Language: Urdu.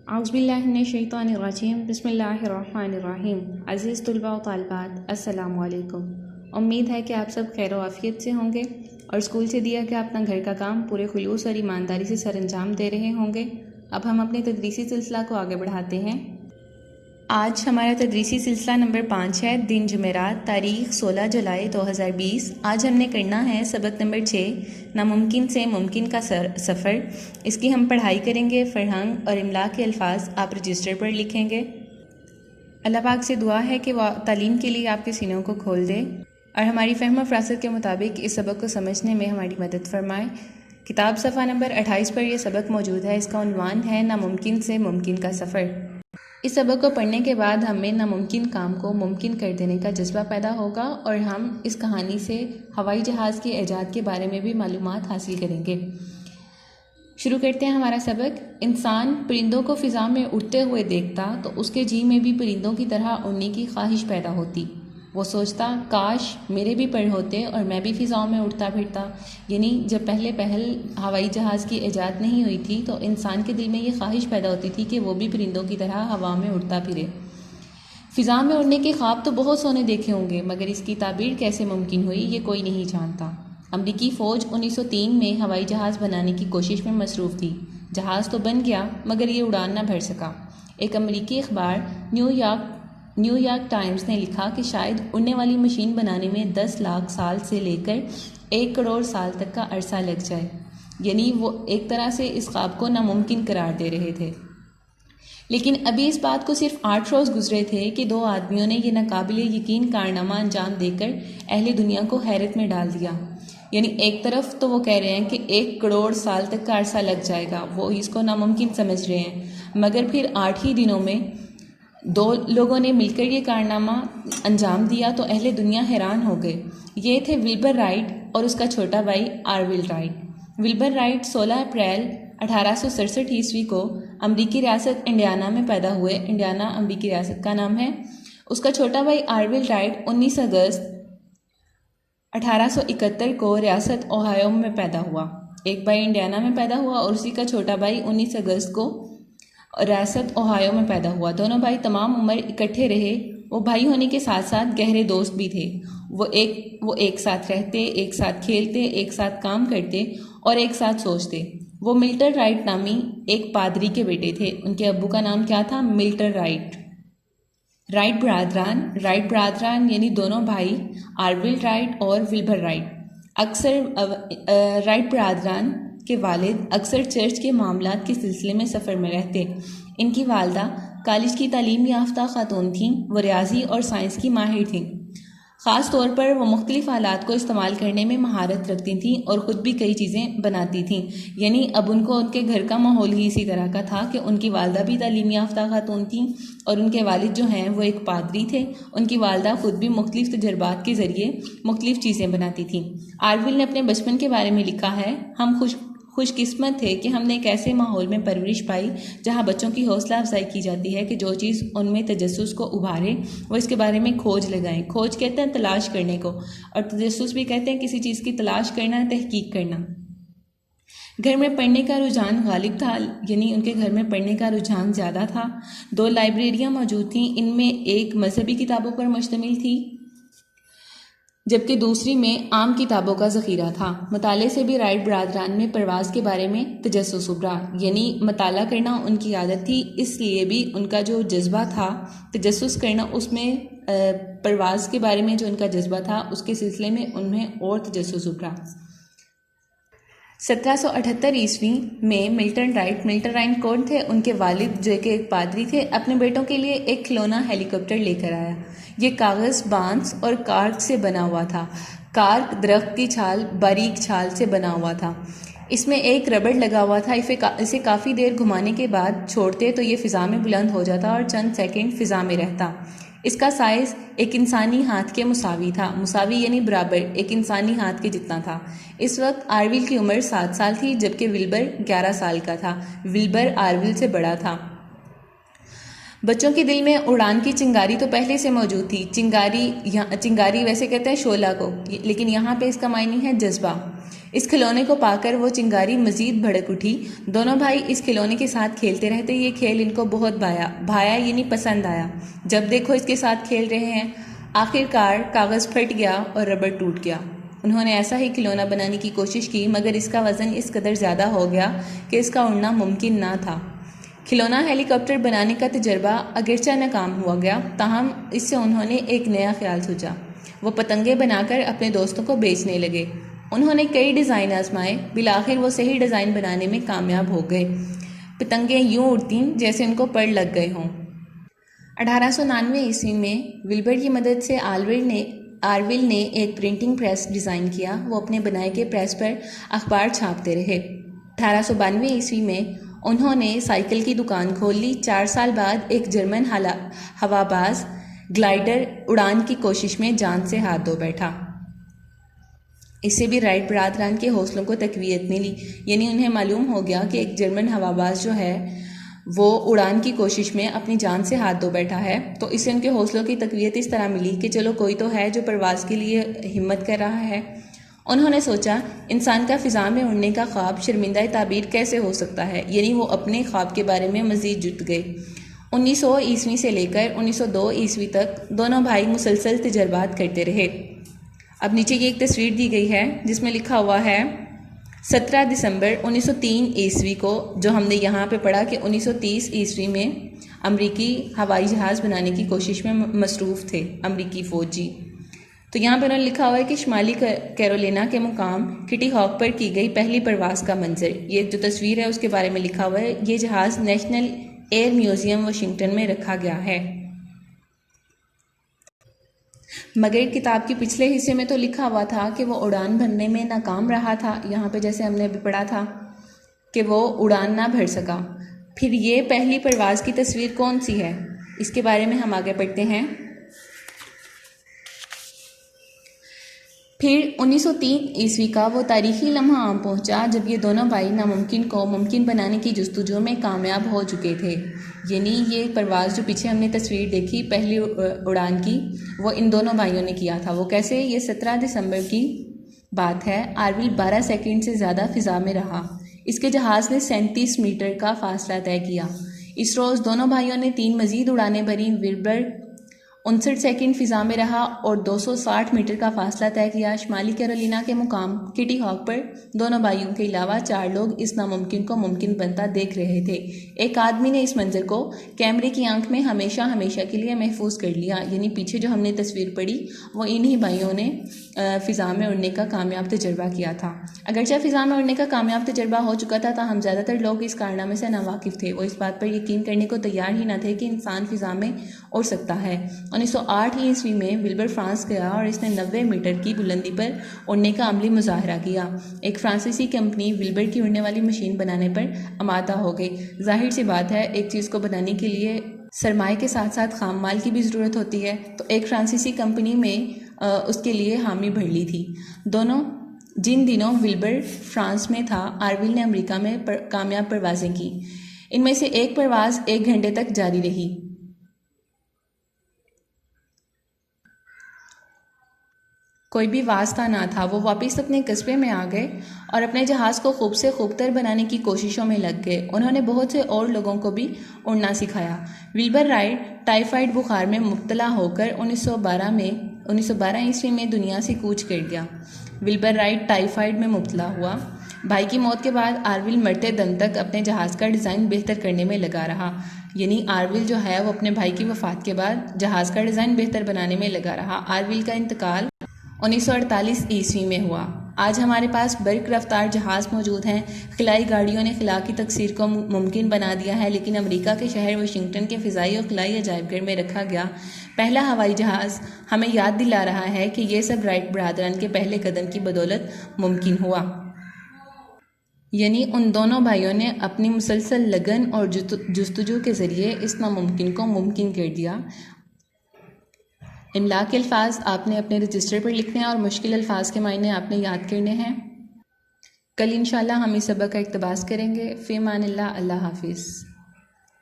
اعوذ باللہ من الشیطان الرجیم بسم اللہ الرحمن الرحیم۔ عزیز طلباء و طالبات السلام علیکم۔ امید ہے کہ آپ سب خیر و عافیت سے ہوں گے اور اسکول سے دیا کہ اپنا گھر کا کام پورے خلوص اور ایمانداری سے سر انجام دے رہے ہوں گے۔ اب ہم اپنے تدریسی سلسلہ کو آگے بڑھاتے ہیں۔ آج ہمارا تدریسی سلسلہ نمبر 5 ہے، دن جمعرات، تاریخ 16 جولائی 2020۔ آج ہم نے کرنا ہے سبق نمبر 6، ناممکن سے ممکن کا سفر۔ اس کی ہم پڑھائی کریں گے۔ فرہنگ اور املا کے الفاظ آپ رجسٹر پر لکھیں گے۔ اللہ پاک سے دعا ہے کہ وہ تعلیم کے لیے آپ کے سینوں کو کھول دے اور ہماری فہم و فراست کے مطابق اس سبق کو سمجھنے میں ہماری مدد فرمائے۔ کتاب صفحہ نمبر 28 پر یہ سبق موجود ہے۔ اس کا عنوان ہے ناممکن سے ممکن کا سفر۔ اس سبق کو پڑھنے کے بعد ہمیں ناممکن کام کو ممکن کر دینے کا جذبہ پیدا ہوگا اور ہم اس کہانی سے ہوائی جہاز کے ایجاد کے بارے میں بھی معلومات حاصل کریں گے۔ شروع کرتے ہیں ہمارا سبق۔ انسان پرندوں کو فضا میں اڑتے ہوئے دیکھتا تو اس کے جی میں بھی پرندوں کی طرح اڑنے کی خواہش پیدا ہوتی۔ وہ سوچتا کاش میرے بھی پر ہوتے اور میں بھی فضاؤں میں اڑتا پھرتا۔ یعنی جب پہل ہوائی جہاز کی ایجاد نہیں ہوئی تھی تو انسان کے دل میں یہ خواہش پیدا ہوتی تھی کہ وہ بھی پرندوں کی طرح ہوا میں اڑتا پھرے۔ فضا میں اڑنے کے خواب تو بہت سونے دیکھے ہوں گے، مگر اس کی تعبیر کیسے ممکن ہوئی یہ کوئی نہیں جانتا۔ امریکی فوج 1903 میں ہوائی جہاز بنانے کی کوشش میں مصروف تھی۔ جہاز تو بن گیا مگر یہ اڑان نہ بھر سکا۔ ایک امریکی اخبار نیو یارک ٹائمز نے لکھا کہ شاید اڑنے والی مشین بنانے میں 10 لاکھ سال سے لے کر 1 کروڑ سال تک کا عرصہ لگ جائے۔ یعنی وہ ایک طرح سے اس خواب کو ناممکن قرار دے رہے تھے۔ لیکن ابھی اس بات کو صرف 8 روز گزرے تھے کہ 2 آدمیوں نے یہ ناقابل یقین کارنامہ انجام دے کر اہل دنیا کو حیرت میں ڈال دیا۔ یعنی ایک طرف تو وہ کہہ رہے ہیں کہ 1 کروڑ سال تک کا عرصہ لگ جائے گا، وہ اس کو ناممکن سمجھ رہے ہیں، مگر پھر 8 ہی دنوں میں 2 لوگوں نے مل کر یہ کارنامہ انجام دیا تو اہل دنیا حیران ہو گئے۔ یہ تھے ولبر رائٹ اور اس کا چھوٹا بھائی آرول رائٹ۔ ولبر رائٹ 16 اپریل 1867 عیسوی کو امریکی ریاست انڈیانا میں پیدا ہوئے۔ انڈیانا امریکی ریاست کا نام ہے۔ اس کا چھوٹا بھائی آرول رائٹ 19 اگست 1871 کو ریاست اوہایو میں پیدا ہوا۔ ایک بھائی انڈیانا میں پیدا ہوا اور اسی کا چھوٹا بھائی 19 اگست کو ریاست اوہایو میں پیدا ہوا۔ دونوں بھائی تمام عمر اکٹھے رہے۔ وہ بھائی ہونے کے ساتھ ساتھ گہرے دوست بھی تھے۔ وہ ایک ساتھ رہتے، ایک ساتھ کھیلتے، ایک ساتھ کام کرتے اور ایک ساتھ سوچتے۔ وہ ملٹر رائٹ نامی ایک پادری کے بیٹے تھے۔ ان کے ابو کا نام کیا تھا؟ ملٹر رائٹ۔ رائٹ برادران یعنی دونوں بھائی آرول رائٹ اور ولبر رائٹ۔ رائٹ برادران کے والد اکثر چرچ کے معاملات کے سلسلے میں سفر میں رہتے۔ ان کی والدہ کالج کی تعلیم یافتہ خاتون تھیں۔ وہ ریاضی اور سائنس کی ماہر تھیں۔ خاص طور پر وہ مختلف آلات کو استعمال کرنے میں مہارت رکھتی تھیں اور خود بھی کئی چیزیں بناتی تھیں۔ یعنی اب ان کو ان کے گھر کا ماحول ہی اسی طرح کا تھا کہ ان کی والدہ بھی تعلیم یافتہ خاتون تھیں اور ان کے والد جو ہیں وہ ایک پادری تھے۔ ان کی والدہ خود بھی مختلف تجربات کے ذریعے مختلف چیزیں بناتی تھیں۔ آرول نے اپنے بچپن کے بارے میں لکھا ہے، ہم خوش قسمت تھے کہ ہم نے ایک ایسے ماحول میں پرورش پائی جہاں بچوں کی حوصلہ افزائی کی جاتی ہے کہ جو چیز ان میں تجسس کو ابھارے وہ اس کے بارے میں کھوج لگائیں۔ کھوج کہتے ہیں تلاش کرنے کو، اور تجسس بھی کہتے ہیں کسی چیز کی تلاش کرنا، تحقیق کرنا۔ گھر میں پڑھنے کا رجحان غالب تھا، یعنی ان کے گھر میں پڑھنے کا رجحان زیادہ تھا۔ 2 لائبریریاں موجود تھیں، ان میں ایک مذہبی کتابوں پر مشتمل تھی جبکہ دوسری میں عام کتابوں کا ذخیرہ تھا۔ مطالعے سے بھی رائٹ برادران میں پرواز کے بارے میں تجسس ابھرا، یعنی مطالعہ کرنا ان کی عادت تھی، اس لیے بھی ان کا جو جذبہ تھا تجسس کرنا، اس میں پرواز کے بارے میں جو ان کا جذبہ تھا اس کے سلسلے میں انہیں اور تجسس ابھرا۔ 1778 عیسوی میں ملٹر رائٹ کون تھے؟ ان کے والد جو کہ ایک پادری تھے، اپنے بیٹوں کے لیے ایک کھلونا ہیلی کاپٹر لے کر آیا۔ یہ کاغذ، بانس اور کارک سے بنا ہوا تھا۔ کارک درخت کی باریک چھال سے بنا ہوا تھا۔ اس میں ایک ربڑ لگا ہوا تھا۔ اسے کافی دیر گھمانے کے بعد چھوڑتے تو یہ فضا میں بلند ہو جاتا اور چند سیکنڈ فضا میں رہتا۔ اس کا سائز ایک انسانی ہاتھ کے مساوی تھا۔ مساوی یعنی برابر، ایک انسانی ہاتھ کے جتنا تھا۔ اس وقت آرول کی عمر 7 سال تھی جبکہ ولبر 11 سال کا تھا۔ ولبر آرول سے بڑا تھا۔ بچوں کے دل میں اڑان کی چنگاری تو پہلے سے موجود تھی۔ چنگاری ویسے کہتے ہیں شعلہ کو، لیکن یہاں پہ اس کا معنی ہے جذبہ۔ اس کھلونے کو پا کر وہ چنگاری مزید بھڑک اٹھی۔ دونوں بھائی اس کھلونے کے ساتھ کھیلتے رہتے۔ یہ کھیل ان کو بہت بھایا یعنی پسند آیا۔ جب دیکھو اس کے ساتھ کھیل رہے ہیں۔ آخر کار کاغذ پھٹ گیا اور ربڑ ٹوٹ گیا۔ انہوں نے ایسا ہی کھلونا بنانے کی کوشش کی، مگر اس کا وزن اس قدر زیادہ ہو گیا کہ اس کا اڑنا ممکن نہ تھا۔ کھلونا ہیلی کاپٹر بنانے کا تجربہ اگرچہ ناکام ہوا گیا، تاہم اس سے انہوں نے ایک نیا خیال سوچا۔ وہ پتنگیں بنا کر اپنے دوستوں کو بیچنے لگے۔ انہوں نے کئی ڈیزائن آزمائے، بالآخر وہ صحیح ڈیزائن بنانے میں کامیاب ہو گئے۔ پتنگیں یوں اڑتیں جیسے ان کو پڑ لگ گئے ہوں۔ 1899 میں ولبر کی مدد سے آرول نے ایک پرنٹنگ پریس ڈیزائن کیا۔ وہ اپنے بنائے کے پریس پر اخبار چھاپتے رہے۔ 1892 میں انہوں نے سائیکل کی دکان کھول لی۔ 4 سال بعد ایک جرمن ہواباز گلائیڈر اڑان کی کوشش میں جان سے ہاتھ دھو بیٹھا۔ اس سے بھی رائٹ برادران کے حوصلوں کو تقویت ملی، یعنی انہیں معلوم ہو گیا کہ ایک جرمن ہواباز جو ہے وہ اڑان کی کوشش میں اپنی جان سے ہاتھ دھو بیٹھا ہے، تو اس سے ان کے حوصلوں کی تقویت اس طرح ملی کہ چلو کوئی تو ہے جو پرواز کے لیے ہمت کر رہا ہے۔ انہوں نے سوچا انسان کا فضا میں اڑنے کا خواب شرمندہ تعبیر کیسے ہو سکتا ہے، یعنی وہ اپنے خواب کے بارے میں مزید جت گئے۔ 1900 سے لے کر 1902 تک دونوں بھائی مسلسل تجربات کرتے رہے۔ اب نیچے کی ایک تصویر دی گئی ہے جس میں لکھا ہوا ہے 17 دسمبر 1903 کو، جو ہم نے یہاں پہ پڑھا کہ 1930 میں امریکی ہوائی جہاز بنانے کی کوشش میں مصروف تھے امریکی فوجی۔ تو یہاں پہ انہوں نے لکھا ہوا ہے کہ شمالی کیرولینا کے مقام کٹی ہاک پر کی گئی پہلی پرواز کا منظر۔ یہ جو تصویر ہے اس کے بارے میں لکھا ہوا ہے۔ یہ جہاز نیشنل ایئر میوزیم واشنگٹن میں رکھا گیا ہے۔ مگر کتاب کے پچھلے حصے میں تو لکھا ہوا تھا کہ وہ اڑان بھرنے میں ناکام رہا تھا۔ یہاں پہ جیسے ہم نے ابھی پڑھا تھا کہ وہ اڑان نہ بھر سکا۔ پھر یہ پہلی پرواز کی تصویر کون سی ہے، اس کے بارے میں ہم آگے پڑھتے ہیں۔ پھر 1903 کا وہ تاریخی لمحہ آن پہنچا جب یہ دونوں بھائی ناممکن کو ممکن بنانے کی جستجو میں کامیاب ہو چکے تھے۔ یعنی یہ پرواز جو پیچھے ہم نے تصویر دیکھی پہلی اڑان کی، وہ ان دونوں بھائیوں نے کیا تھا۔ وہ کیسے؟ یہ 17 دسمبر کی بات ہے۔ آرول 12 سیکنڈ سے زیادہ فضا میں رہا۔ اس کے جہاز نے 37 میٹر کا فاصلہ طے کیا۔ اس روز دونوں بھائیوں نے 3 مزید اڑانیں بھریں۔ ولبر 59 سیکنڈ فضا میں رہا اور 260 میٹر کا فاصلہ طے کیا۔ شمالی کیرولینا کے مقام کٹی ہاک پر دونوں بھائیوں کے علاوہ 4 لوگ اس ناممکن کو ممکن بنتا دیکھ رہے تھے۔ ایک آدمی نے اس منظر کو کیمرے کی آنکھ میں ہمیشہ کے لیے محفوظ کر لیا۔ یعنی پیچھے جو ہم نے تصویر پڑھی وہ انہی بھائیوں نے فضا میں اڑنے کا کامیاب تجربہ کیا تھا۔ اگرچہ فضا میں اڑنے کا کامیاب تجربہ ہو چکا تھا، تاہم زیادہ تر لوگ اس کارنامے سے ناواقف تھے۔ وہ اس بات پر یقین کرنے کو تیار ہی نہ تھے کہ انسان فضا میں اڑ سکتا ہے۔ 1908 میں ولبر فرانس گیا اور اس نے 90 میٹر کی بلندی پر اڑنے کا عملی مظاہرہ کیا۔ ایک فرانسیسی کمپنی ولبر کی اڑنے والی مشین بنانے پر آمادہ ہو گئی۔ ظاہر سی بات ہے ایک چیز کو بنانے کے لیے سرمایہ کے ساتھ ساتھ خام مال کی بھی ضرورت ہوتی ہے، تو ایک فرانسیسی کمپنی میں اس کے لیے حامی بھر لی تھی۔ جن دنوں ولبر فرانس میں تھا، آرول نے امریکہ میں کامیاب پروازیں کی۔ ان میں سے ایک پرواز 1 گھنٹے تک جاری رہی۔ کوئی بھی واسطہ نہ تھا۔ وہ واپس اپنے قصبے میں آ گئے اور اپنے جہاز کو خوب سے خوب تر بنانے کی کوششوں میں لگ گئے۔ انہوں نے بہت سے اور لوگوں کو بھی اڑنا سکھایا۔ ولبر رائٹ ٹائیفائڈ بخار میں مبتلا ہو کر 1912 میں دنیا سے کوچ کر گیا۔ ولبر رائٹ ٹائیفائڈ میں مبتلا ہوا۔ بھائی کی موت کے بعد آرول مرتے دم تک اپنے جہاز کا ڈیزائن بہتر کرنے میں لگا رہا۔ یعنی آرول جو ہے وہ اپنے بھائی کی وفات کے بعد جہاز کا ڈیزائن بہتر بنانے میں لگا رہا۔ آرول کا انتقال 1948 میں ہوا۔ آج ہمارے پاس برق رفتار جہاز موجود ہیں۔ خلائی گاڑیوں نے خلا کی تکثیر کو ممکن بنا دیا ہے، لیکن امریکہ کے شہر واشنگٹن کے فضائی اور خلائی عجائب گھر میں رکھا گیا پہلا ہوائی جہاز ہمیں یاد دلا رہا ہے کہ یہ سب رائٹ برادران کے پہلے قدم کی بدولت ممکن ہوا۔ یعنی ان دونوں بھائیوں نے اپنی مسلسل لگن اور جستجو کے ذریعے اس ناممکن کو ممکن کر دیا۔ املا کے الفاظ آپ نے اپنے رجسٹر پر لکھنے ہیں اور مشکل الفاظ کے معنی آپ نے یاد کرنے ہیں۔ کل انشاءاللہ ہم اس سبق کا اقتباس کریں گے۔ فی امان اللہ، اللہ حافظ۔